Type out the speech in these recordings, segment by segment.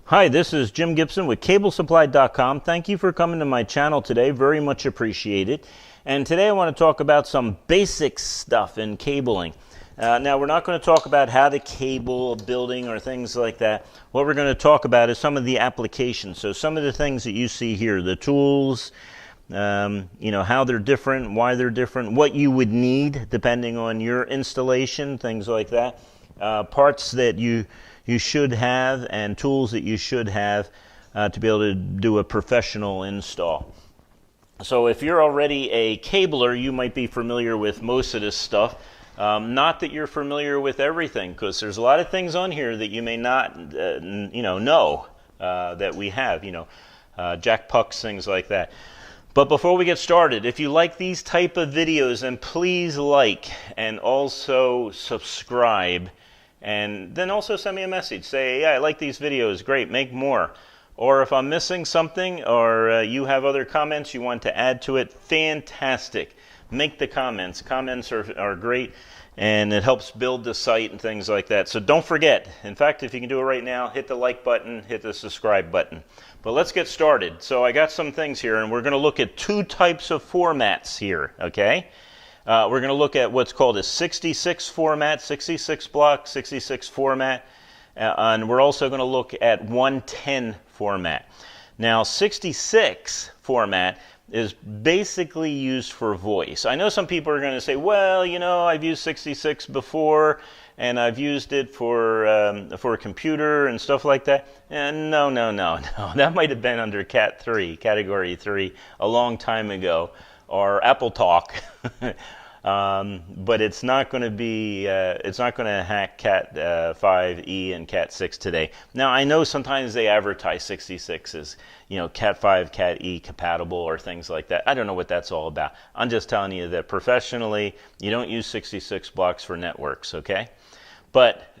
Hi, this is Jim Gibson with CableSupply.com. Thank you for coming to my channel today. Very much appreciated. And today I want to talk about some basic stuff in cabling. Now, we're not going to talk about how to cable a building or things like that. What we're going to talk about is some of the applications. So some of the things that you see here, the tools, how they're different, why they're different, what you would need depending on your installation, things like that. Parts that you should have and tools that you should have to be able to do a professional install. So if you're already a cabler, you might be familiar with most of this stuff. Not that you're familiar with everything, because there's a lot of things on here that you may not know that we have, jack pucks, things like that. But before we get started, if you like these type of videos, then please like and also subscribe. And then also send me a message. Say, yeah, I like these videos. Great, make more. Or if I'm missing something, or you have other comments you want to add to it, fantastic. Make the comments. Comments are great, and it helps build the site and things like that. So don't forget. In fact, if you can do it right now, hit the like button, hit the subscribe button. But let's get started. So I got some things here, and we're going to look at two types of formats here, okay? We're going to look at what's called a 66 format, 66 block, 66 format, and we're also going to look at 110 format. Now, 66 format is basically used for voice. I know some people are going to say, well, I've used 66 before, and I've used it for a computer and stuff like that. And no. That might have been under Cat 3, Category 3, a long time ago, or Apple Talk. But it's not going to be, it's not going to hack Cat 5e and Cat 6 today. Now, I know sometimes they advertise 66 as, Cat 5, Cat E compatible or things like that. I don't know what that's all about. I'm just telling you that professionally, you don't use 66 blocks for networks, okay? But,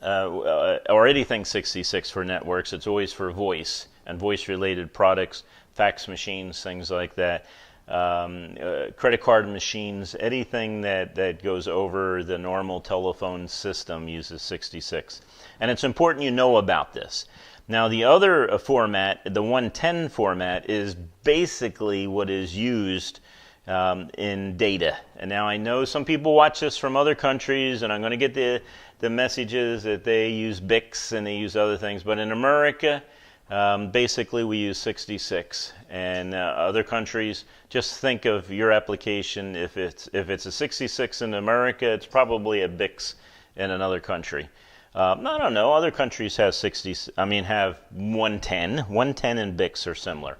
or anything 66 for networks, it's always for voice and voice-related products, fax machines, things like that. Credit card machines, anything that goes over the normal telephone system uses 66. And it's important you know about this. Now, the other format, the 110 format, is basically what is used in data. And now I know some people watch this from other countries, and I'm going to get the messages that they use BICs and they use other things. But in America, basically we use 66, and other countries, just think of your application. If it's a 66 in America, it's probably a BICS in another country. I don't know. Other countries have have 110. 110 and BICS are similar.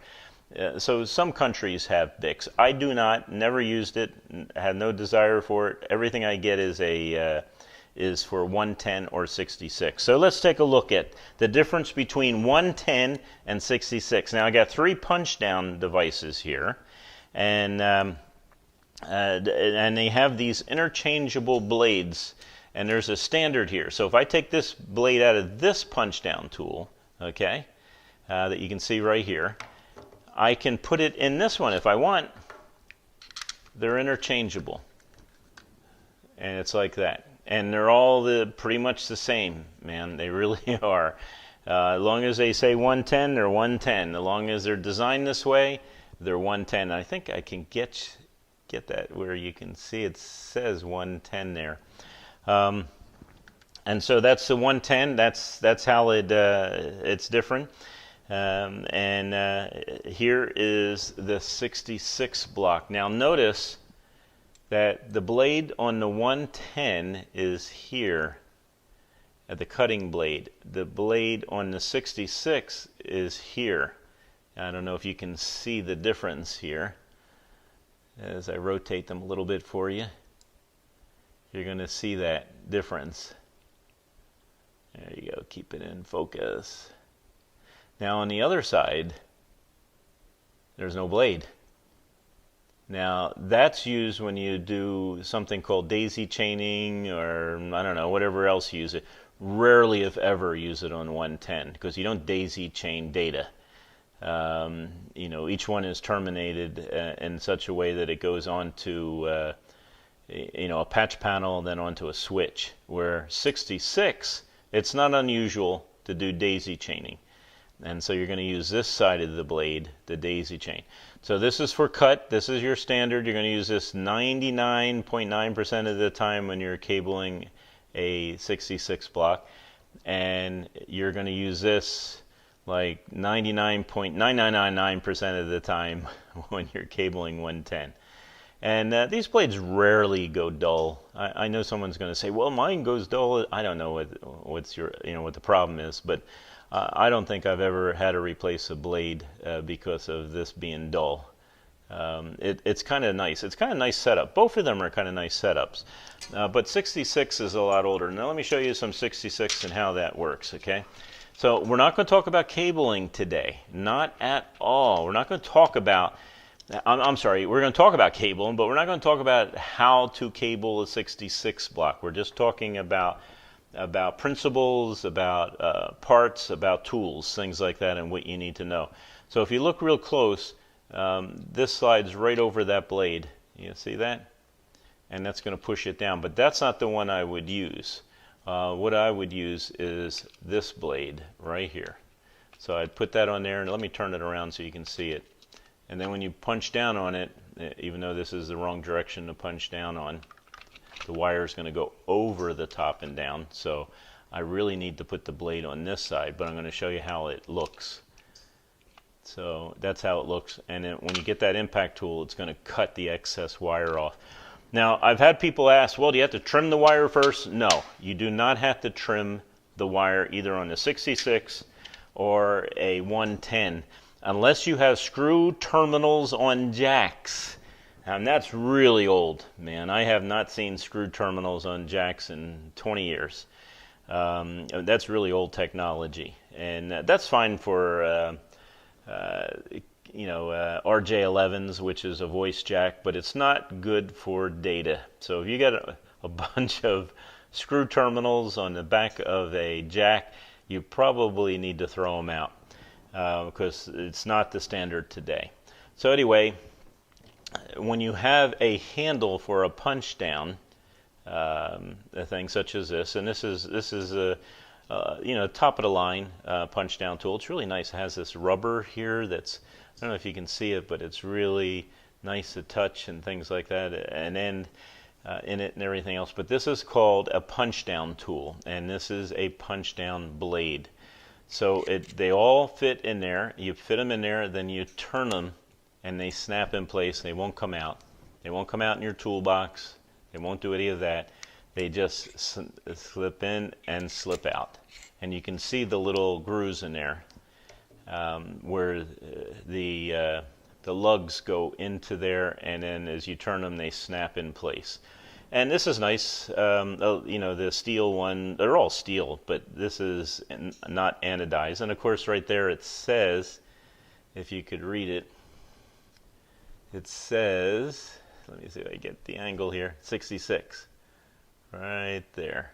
So some countries have BICS. I do not. Never used it. Had no desire for it. Everything I get is for 110 or 66. So let's take a look at the difference between 110 and 66. Now I got 3 punch down devices here, and they have these interchangeable blades, and there's a standard here. So if I take this blade out of this punch down tool, okay, that you can see right here, I can put it in this one if I want. They're interchangeable, and it's like that. And they're all pretty much the same, man. They really are. As long as they say 110, they're 110. As long as they're designed this way, they're 110. I think I can get that where you can see it says 110 there. And so that's the 110. That's how it's different. Here is the 66 block. Now notice that the blade on the 110 is here at the cutting blade. The blade on the 66 is here. I don't know if you can see the difference here as I rotate them a little bit for you. You're going to see that difference. There you go. Keep it in focus. Now on the other side, there's no blade. Now, that's used when you do something called daisy chaining, or I don't know, whatever else you use it. Rarely, if ever, use it on 110, because you don't daisy chain data. Each one is terminated in such a way that it goes on to a patch panel, then onto a switch. Where 66, it's not unusual to do daisy chaining. And so you're going to use this side of the blade, the daisy chain. So this is for cut. This is your standard. You're going to use this 99.9% of the time when you're cabling a 66 block. And you're going to use this like 99.9999% of the time when you're cabling 110. And these blades rarely go dull. I know someone's going to say, "Well, mine goes dull." I don't know what the problem is, but I don't think I've ever had to replace a blade because of this being dull. It's kind of nice. It's kind of nice setup. Both of them are kind of nice setups. But 66 is a lot older. Now let me show you some 66 and how that works. Okay. So we're not going to talk about cabling today. Not at all. We're not going to talk about. I'm sorry, we're going to talk about cabling, but we're not going to talk about how to cable a 66 block. We're just talking about principles, about parts, about tools, things like that, and what you need to know. So if you look real close, this slides right over that blade. You see that? And that's going to push it down, but that's not the one I would use. What I would use is this blade right here. So I'd put that on there, and let me turn it around so you can see it. And then when you punch down on it, even though this is the wrong direction to punch down on, the wire is going to go over the top and down. So I really need to put the blade on this side, but I'm going to show you how it looks. So that's how it looks. And then when you get that impact tool, it's going to cut the excess wire off. Now, I've had people ask, well, do you have to trim the wire first? No, you do not have to trim the wire either on the 66 or a 110. Unless you have screw terminals on jacks. And that's really old, man. I have not seen screw terminals on jacks in 20 years. That's really old technology. And that's fine for, RJ11s, which is a voice jack, but it's not good for data. So if you got a bunch of screw terminals on the back of a jack, you probably need to throw them out. Because it's not the standard today. So anyway, when you have a handle for a punch down, a thing such as this, and this is a top of the line punch down tool. It's really nice. It has this rubber here that's, I don't know if you can see it, but it's really nice to touch and things like that, and end in it and everything else. But this is called a punch down tool, and this is a punch down blade. So they all fit in there. You fit them in there, then you turn them, and they snap in place. They won't come out. They won't come out in your toolbox. They won't do any of that. They just slip in and slip out. And you can see the little grooves in there where the lugs go into there, and then as you turn them, they snap in place. And this is nice, the steel one, they're all steel, but this is not anodized. And of course right there it says, if you could read it, it says, let me see if I get the angle here, 66, right there.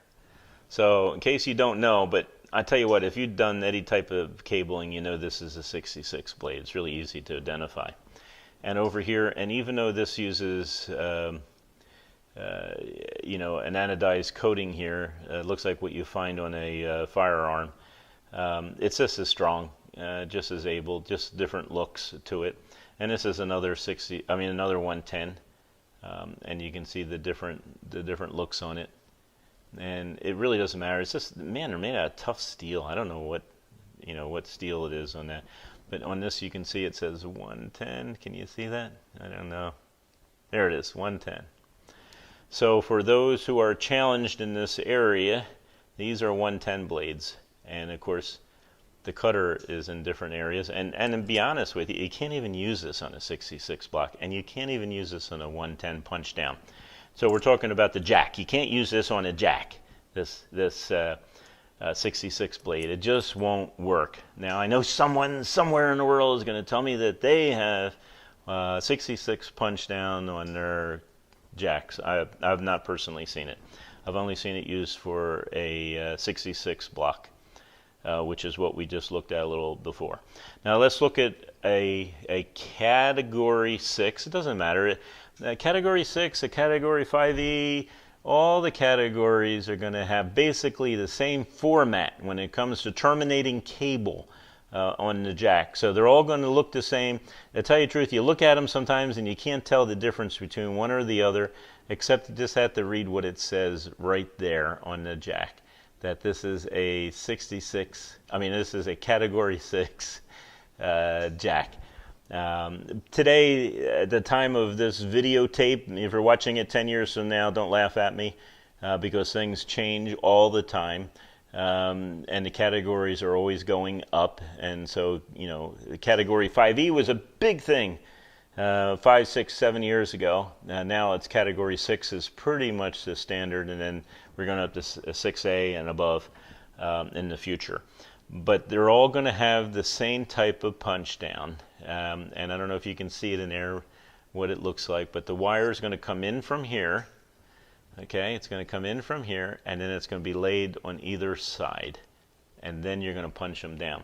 So in case you don't know, but I tell you what, if you've done any type of cabling, you know this is a 66 blade. It's really easy to identify. And over here, and even though this uses an anodized coating here, looks like what you find on a firearm. It's just as strong, just as able, just different looks to it. And this is another another 110, and you can see the different looks on it. And it really doesn't matter. It's just, man, they're made out of tough steel. I don't know what steel it is on that, but on this you can see it says 110. Can you see that? I don't know. There it is, 110. So for those who are challenged in this area, these are 110 blades. And of course, the cutter is in different areas. And to be honest with you, you can't even use this on a 66 block. And you can't even use this on a 110 punch down. So we're talking about the jack. You can't use this on a jack, this 66 blade. It just won't work. Now, I know someone somewhere in the world is going to tell me that they have 66 punch down on their jacks. I've not personally seen it. I've only seen it used for a 66 block, which is what we just looked at a little before. Now let's look at a category 6. It doesn't matter. A category 6, a category 5E, all the categories are going to have basically the same format when it comes to terminating cable on the jack. So they're all going to look the same. To tell you the truth, you look at them sometimes and you can't tell the difference between one or the other, except you just have to read what it says right there on the jack, that this is a 66, this is a category 6 jack. Today, at the time of this videotape, if you're watching it 10 years from now, don't laugh at me because things change all the time. And the categories are always going up, and so the category 5E was a big thing 5, 6, 7 years ago. Now it's category 6 is pretty much the standard, and then we're going up to 6A and above in the future. But they're all going to have the same type of punch down, and I don't know if you can see it in there what it looks like, but the wire is going to come in from here. Okay, it's going to come in from here, and then it's going to be laid on either side, and then you're going to punch them down.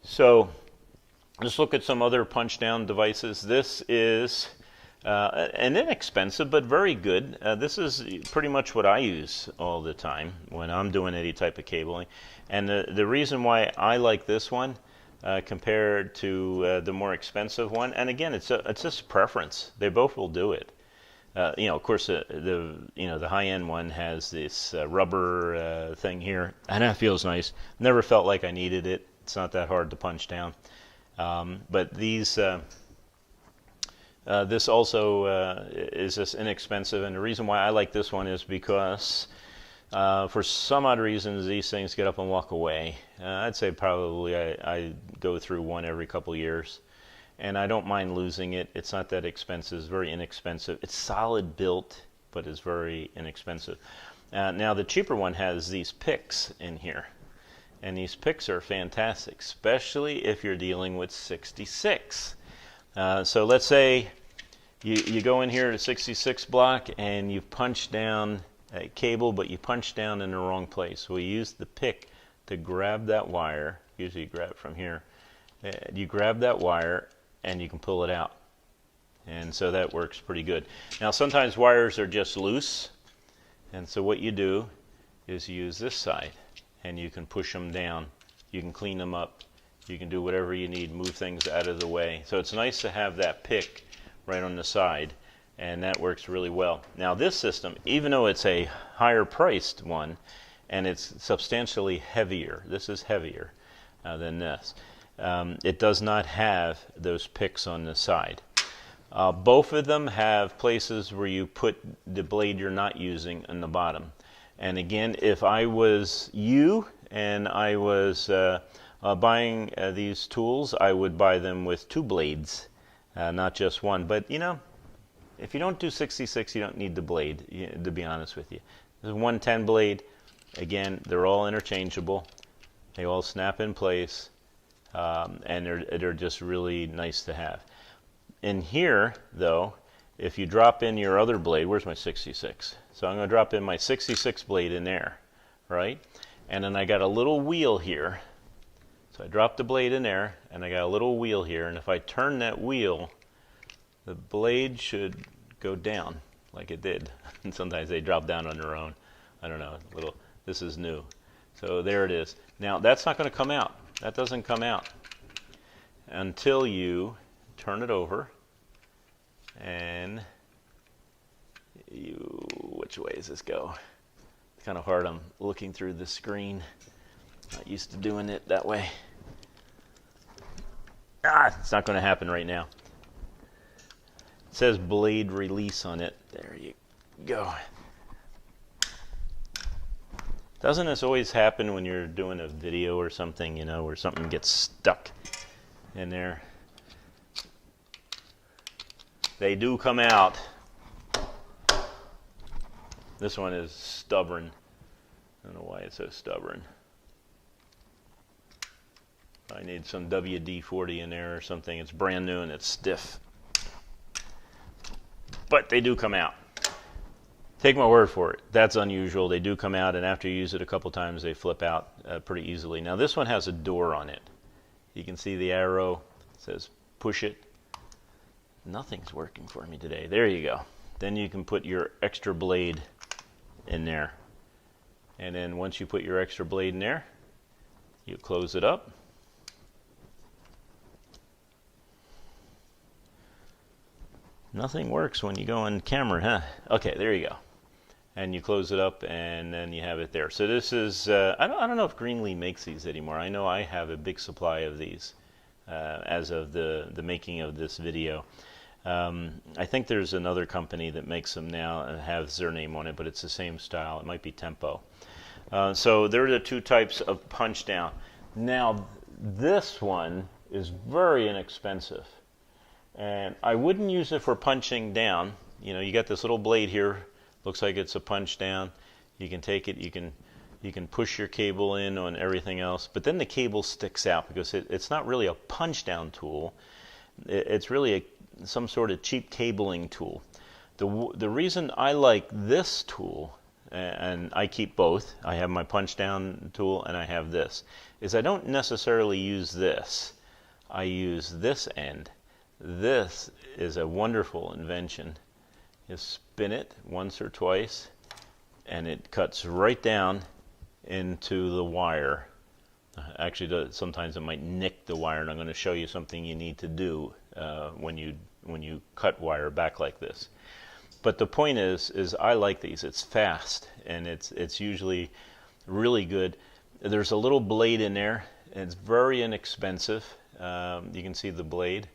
So let's look at some other punch down devices. This is an inexpensive but very good. This is pretty much what I use all the time when I'm doing any type of cabling, and the reason why I like this one compared to the more expensive one, and again, it's just preference. They both will do it. Of course, the high-end one has this rubber thing here, and that feels nice. Never felt like I needed it. It's not that hard to punch down. But these, this also is just inexpensive, and the reason why I like this one is because for some odd reasons these things get up and walk away. I'd say probably I go through one every couple years. And I don't mind losing it. It's not that expensive. It's very inexpensive. It's solid built, but it's very inexpensive. Now the cheaper one has these picks in here, and these picks are fantastic, especially if you're dealing with 66. So let's say you go in here to 66 block and you punch down a cable, but you punch down in the wrong place. We use the pick to grab that wire. Usually you grab it from here. You grab that wire and you can pull it out, and so that works pretty good. Now sometimes wires are just loose, and so what you do is you use this side and you can push them down, you can clean them up, you can do whatever you need, move things out of the way. So it's nice to have that pick right on the side, and that works really well. Now this system, even though it's a higher priced one and it's substantially heavier, this is heavier than this, it does not have those picks on the side. Both of them have places where you put the blade you're not using in the bottom. And again, if I was you and I was buying these tools, I would buy them with 2 blades, not just one. But if you don't do 66, you don't need the blade, to be honest with you. There's 110 blade. Again, they're all interchangeable. They all snap in place. And they're just really nice to have. In here, though, if you drop in your other blade, where's my 66? So I'm going to drop in my 66 blade in there, right? And then I got a little wheel here. So I drop the blade in there, and I got a little wheel here. And if I turn that wheel, the blade should go down like it did. And sometimes they drop down on their own. I don't know. This is new. So there it is. Now that's not going to come out. That doesn't come out until you turn it over and which way does this go? It's kind of hard. I'm looking through the screen. Not used to doing it that way. It's not going to happen right now. It says blade release on it. There you go. Doesn't this always happen when you're doing a video or something, where something gets stuck in there? They do come out. This one is stubborn. I don't know why it's so stubborn. I need some WD-40 in there or something. It's brand new and it's stiff. But they do come out. Take my word for it. That's unusual. They do come out, and after you use it a couple times, they flip out pretty easily. Now this one has a door on it. You can see the arrow. It says push it. Nothing's working for me today. There you go. Then you can put your extra blade in there. And then once you put your extra blade in there, you close it up. Nothing works when you go on camera, huh? Okay, there you go. And you close it up, and then you have it there. So this is, I don't know if Greenlee makes these anymore. I know I have a big supply of these as of the making of this video. I think there's another company that makes them now and has their name on it, but it's the same style. It might be Tempo. So there are the two types of punch down. Now this one is very inexpensive, and I wouldn't use it for punching down. You know, you got this little blade here, looks like it's a punch down. You can take it, you can push your cable in on everything else, but then the cable sticks out because it's not really a punch down tool. It's really some sort of cheap cabling tool. The reason I like this tool, and I keep both, I have my punch down tool and I have this, is I don't necessarily use this. I use this end. This is a wonderful invention. You spin it once or twice and it cuts right down into the wire. Actually, sometimes it might nick the wire, and I'm going to show you something you need to do when you cut wire back like this. But the point is I like these. It's fast, and it's usually really good. There's a little blade in there. It's very inexpensive. You can see the blade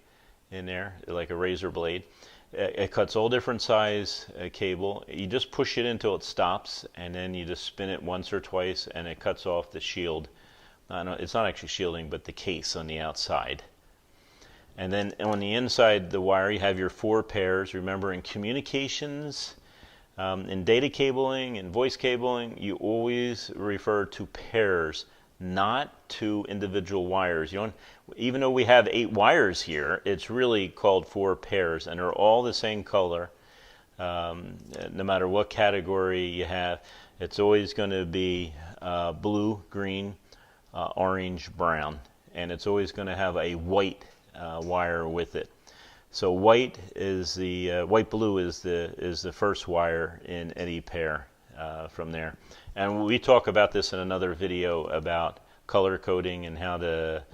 in there, like a razor blade. It cuts all different size cable. You just push it until it stops, and then you just spin it once or twice, and it cuts off the shield. It's not actually shielding, but the case on the outside. And then on the inside the wire, you have your 4 pairs. Remember, in communications, in data cabling and voice cabling, you always refer to pairs, not to individual wires. You don't, even though we have 8 wires here, it's really called 4 pairs, and they're all the same color. No matter what category you have, it's always going to be blue, green, orange, brown, and it's always going to have a white wire with it. So white is the white blue is the first wire in any pair from there. And we talk about this in another video about color coding and how to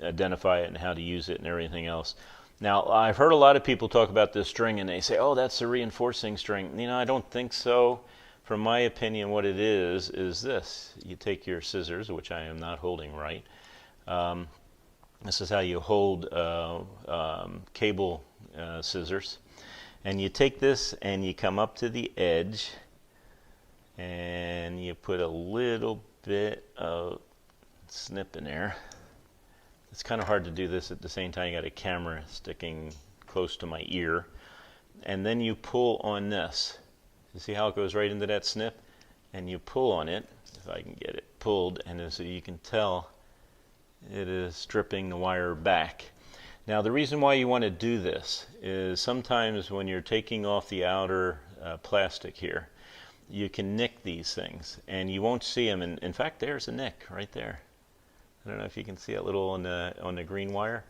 identify it and how to use it and everything else. Now, I've heard a lot of people talk about this string and they say, oh, that's the reinforcing string. You know, I don't think so. From my opinion, what it is this. You take your scissors, which I am not holding right. This is how you hold cable scissors. And you take this and you come up to the edge and you put a little bit of snip in there. It's kind of hard to do this at the same time. You got a camera sticking close to my ear. And then you pull on this. You see how it goes right into that snip? And you pull on it, if I can get it pulled, and so you can tell it is stripping the wire back. Now, the reason why you want to do this is sometimes when you're taking off the outer plastic here, you can nick these things, and you won't see them. And in fact, there's a nick right there. I don't know if you can see a little on the green wire.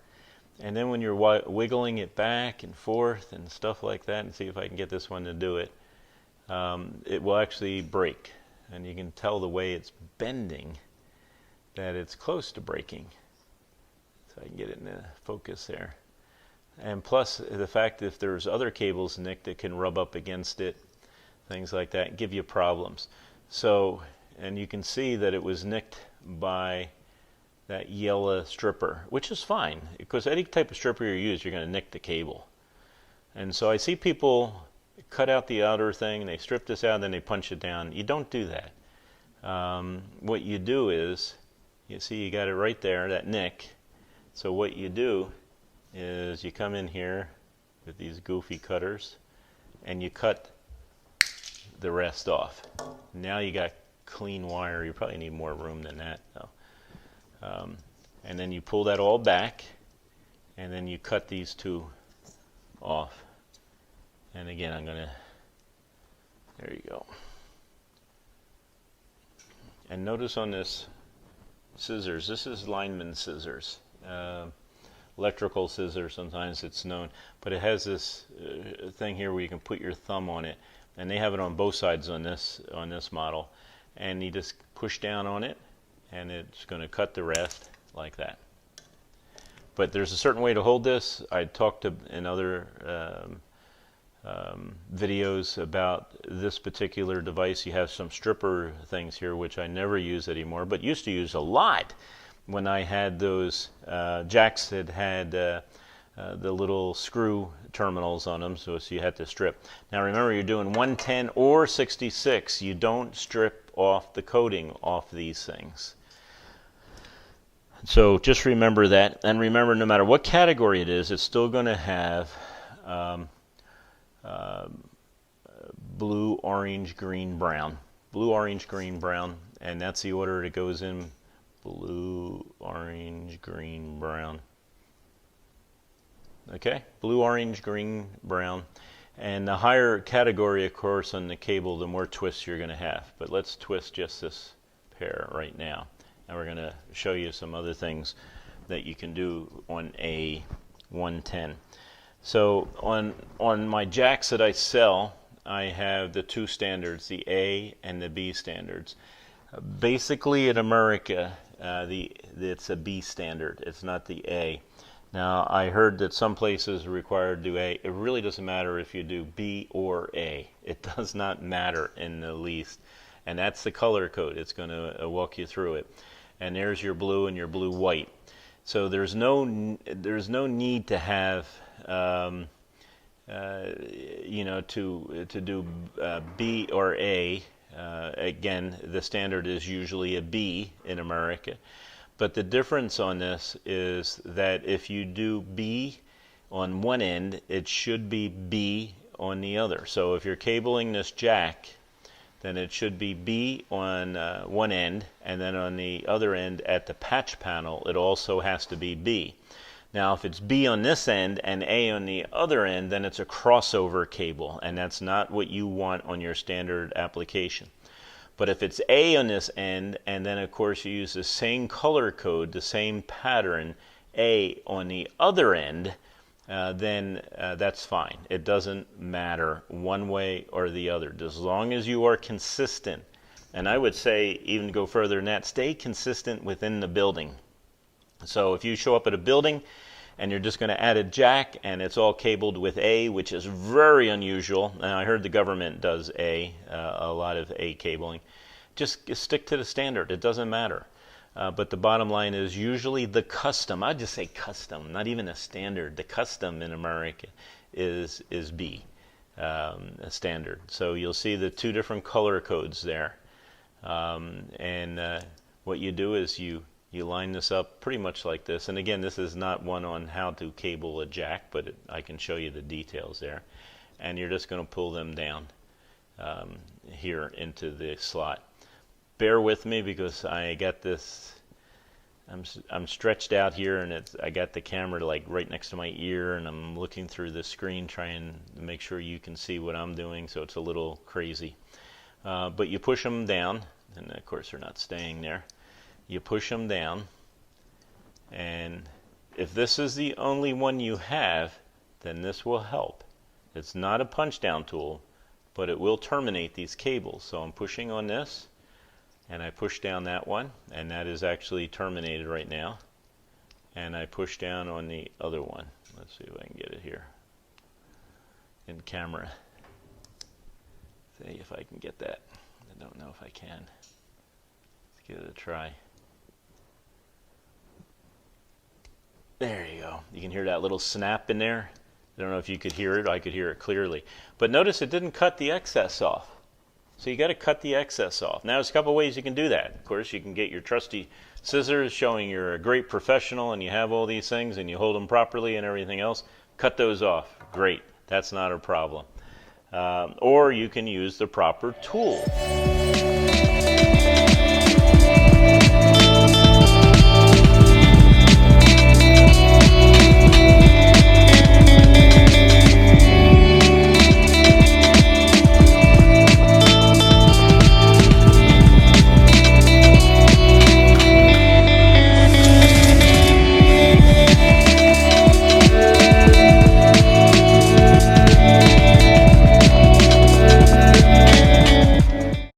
And then when you're wiggling it back and forth and stuff like that, and see if I can get this one to do it, it will actually break. And you can tell the way it's bending that it's close to breaking. So I can get it in the focus there. And plus the fact that if there's other cables nicked that can rub up against it, things like that, give you problems. So, and you can see that it was nicked by that yellow stripper, which is fine, because any type of stripper you use, you're going to nick the cable. And so I see people cut out the outer thing, and they strip this out, and then they punch it down. You don't do that. What you do is, you see you got it right there, that nick. So what you do is you come in here with these goofy cutters, and you cut the rest off. Now you got clean wire. You probably need more room than that, though. And then you pull that all back, and then you cut these two off. And again, I'm going to, there you go. And notice on this scissors, this is lineman scissors. Electrical scissors, sometimes it's known, but it has this thing here where you can put your thumb on it. and they have it on both sides on this model, and you just push down on it and it's going to cut the rest like that. But there's a certain way to hold this. I talked in other videos about this particular device. You have some stripper things here which I never use anymore, but used to use a lot when I had those jacks that had the little screw terminals on them, so you had to strip. Now remember, you're doing 110 or 66. You don't strip off the coating off these things. So just remember that, and remember, no matter what category it is, it's still going to have blue, orange, green, brown. Blue, orange, green, brown, and that's the order it goes in. Blue, orange, green, brown. Okay, blue, orange, green, brown. And the higher category, of course, on the cable, the more twists you're going to have. But let's twist just this pair right now. And we're going to show you some other things that you can do on a 110. So on my jacks that I sell, I have the two standards, the A and the B standards. Basically in America, it's a B standard. It's not the A. Now I heard that some places are required to do A. It really doesn't matter if you do B or A. It does not matter in the least. And that's the color code. It's going to walk you through it. And there's your blue and your blue white. So there's no need to have you know, to do B or A. Again, the standard is usually a B in America. But the difference on this is that if you do B on one end, it should be B on the other. So if you're cabling this jack, then it should be B on one end, and then on the other end at the patch panel, it also has to be B. Now if it's B on this end and A on the other end, then it's a crossover cable, and that's not what you want on your standard application. But if it's A on this end, and then of course you use the same color code, the same pattern, A on the other end, then that's fine. It doesn't matter one way or the other, as long as you are consistent. And I would say, even go further than that, stay consistent within the building. So if you show up at a building and you're just going to add a jack and it's all cabled with A, which is very unusual, and I heard the government does a lot of A cabling, just stick to the standard. It doesn't matter. But the bottom line is usually the custom, I'd just say custom, not even a standard. The custom in America is B, a standard. So you'll see the two different color codes there. What you do is you line this up pretty much like this. And again, this is not one on how to cable a jack, but I can show you the details there. And you're just going to pull them down here into the slot. Bear with me because I got this, I'm stretched out here, and I got the camera like right next to my ear, and I'm looking through the screen trying to make sure you can see what I'm doing, so it's a little crazy. But you push them down, and of course they're not staying there. You push them down, and if this is the only one you have, then this will help. It's not a punch down tool, but it will terminate these cables. So I'm pushing on this, and I push down that one, and that is actually terminated right now. And I push down on the other one. Let's see if I can get it here in camera. See if I can get that. I don't know if I can. Let's give it a try. There you go. You can hear that little snap in there. I don't know if you could hear it. I could hear it clearly. But notice it didn't cut the excess off. So you got to cut the excess off. Now there's a couple ways you can do that. Of course, you can get your trusty scissors showing you're a great professional and you have all these things and you hold them properly and everything else. Cut those off. Great. That's not a problem. Or you can use the proper tool.